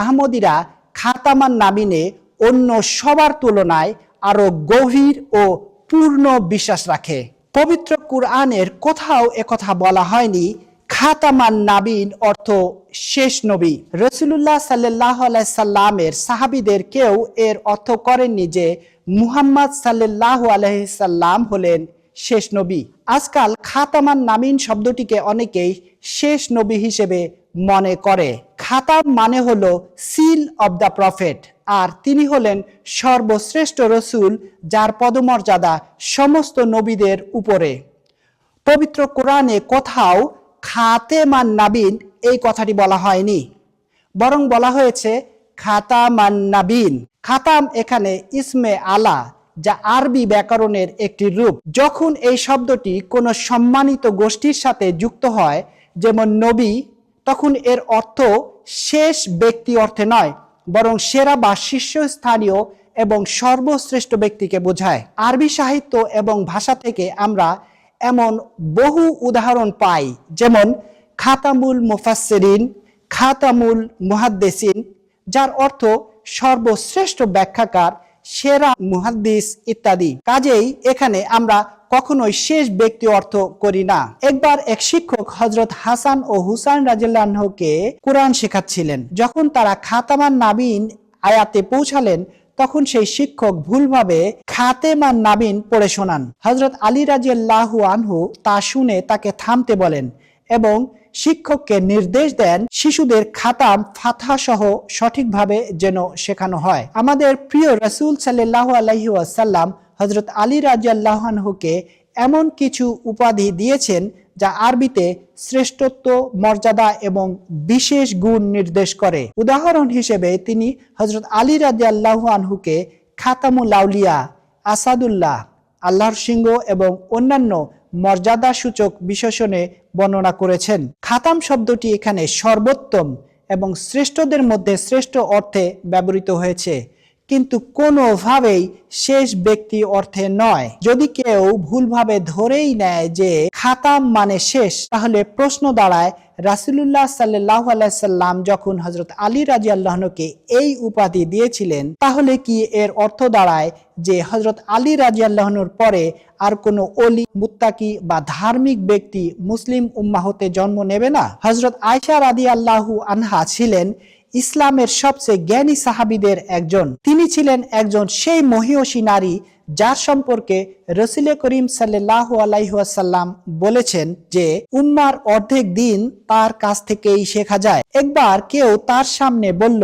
আহমদীরা খাতামান নাবিনে অন্য সবার তুলনায় আরো গভীর ও পূর্ণ বিশ্বাস রাখে। পবিত্র কুরআনের কোথাও একথা বলা হয়নি খাতামান নাবিন অর্থ শেষ নবী। রাসূলুল্লাহ সাল্লাল্লাহু আলাইহি সাল্লামের সাহাবীদের কেউ এর অর্থ করেননি যে মুহাম্মদ সাল্লাল্লাহু আলাইহি সাল্লাম হলেন শেষ নবী। আজকাল খাতামান নাবিন শব্দটিকে অনেকেই শেষ নবী হিসেবে মনে করে। খাতাম মানে হলো সিল অব দ্য প্রফেট, আর তিনি হলেন সর্বশ্রেষ্ঠ রসুল যার পদমর্যাদা সমস্ত নবীদের উপরে। পবিত্র কোরআনে কোথাও খাতেমান নাবিন এই কথাটি বলা হয়নি, বরং বলা হয়েছে খাতামান নাবিন। খাতাম এখানে ইসমে আলা, যা আরবি ব্যাকরণের একটি রূপ। যখন এই শব্দটি কোনো সম্মানিত গোষ্ঠীর সাথে যুক্ত হয়, যেমন নবী, তখন এর অর্থ শেষ ব্যক্তি অর্থে নয়, বরং সেরা বা শীর্ষস্থানীয় এবং সর্বশ্রেষ্ঠ ব্যক্তিকে বোঝায়। আরবি সাহিত্য এবং ভাষা থেকে আমরা এমন বহু উদাহরণ পাই, যেমন খাতামুল মুফাসসিরিন, খাতামুল মুহাদ্দিসিন, যার অর্থ সর্বশ্রেষ্ঠ ব্যাখ্যাকার, সেরা মুহাদ্দিস ইত্যাদি। কাজেই এখানে আমরা কখনোই শেষ ব্যক্তি অর্থ করি না। একবার এক শিক্ষক হযরত হাসান ও হুসাইন রাদিয়াল্লাহু আনহুকে কুরআন শেখাচ্ছিলেন। যখন তারা খাতামান নাবিন আয়াতে পৌঁছালেন, তখন সেই শিক্ষক ভুলভাবে খাতেমান নাবিন পড়ে শোনান। হযরত আলী রাদিয়াল্লাহু আনহু তা শুনে তাকে থামতে বলেন এবং শিক্ষককে নির্দেশ দেন শিশুদের খাতাম ফাতহা সহ সঠিকভাবে যেন শেখানো হয়। আমাদের প্রিয় রাসূল সাল্লাল্লাহু আলাইহি ওয়াসাল্লাম হযরত আলী রাদিয়াল্লাহু আনহুকে এমন কিছু উপাধি দিয়েছেন যা আরবিতে শ্রেষ্ঠত্ব, মর্যাদা এবং বিশেষ গুণ নির্দেশ করে। উদাহরণ হিসেবে তিনি হযরত আলী রাদিয়াল্লাহু আনহুকে খাতামুল আউলিয়া, আসাদুল্লাহ, আল্লাহর সিংহ এবং অন্যান্য মর্যাদা সূচক বিশেষণে বর্ণনা করেছেন। খাতাম শব্দটি এখানে সর্বোত্তম এবং শ্রেষ্ঠদের মধ্যে শ্রেষ্ঠ অর্থে ব্যবহৃত হয়েছে, কিন্তু কোনোভাবেই শেষ ব্যক্তি অর্থে নয়। যদি কেউ ভুলভাবে ধরেই নেয় যে খাতাম মানে শেষ, তাহলে প্রশ্ন দাঁড়ায়, রাসূলুল্লাহ সাল্লাল্লাহু আলাইহি সাল্লাম যখন হযরত আলী রাদিয়াল্লাহু আনহুকে এই উপাধি দিয়েছিলেন, তাহলে কি এর অর্থ দাঁড়ায় যে হযরত আলী রাদিয়াল্লাহু আনহুর পরে আর কোনো ওলি, মুত্তাকি বা ধার্মিক ব্যক্তি মুসলিম উম্মাহ হতে জন্ম নেবে না? হযরত আয়েশা রাদিয়াল্লাহু আনহা ছিলেন ইসলামের সবচেয়ে জ্ঞানী সাহাবীদের একজন। তিনি ছিলেন একজন সেই মহিয়সী নারী যার সম্পর্কে রাসূল করিম সাল্লাল্লাহু আলাইহি ওয়াসাল্লাম বলেছেন যে উম্মার অর্ধেক দিন তার কাছ থেকেই শেখা যায়। একবার কেউ তার সামনে বলল,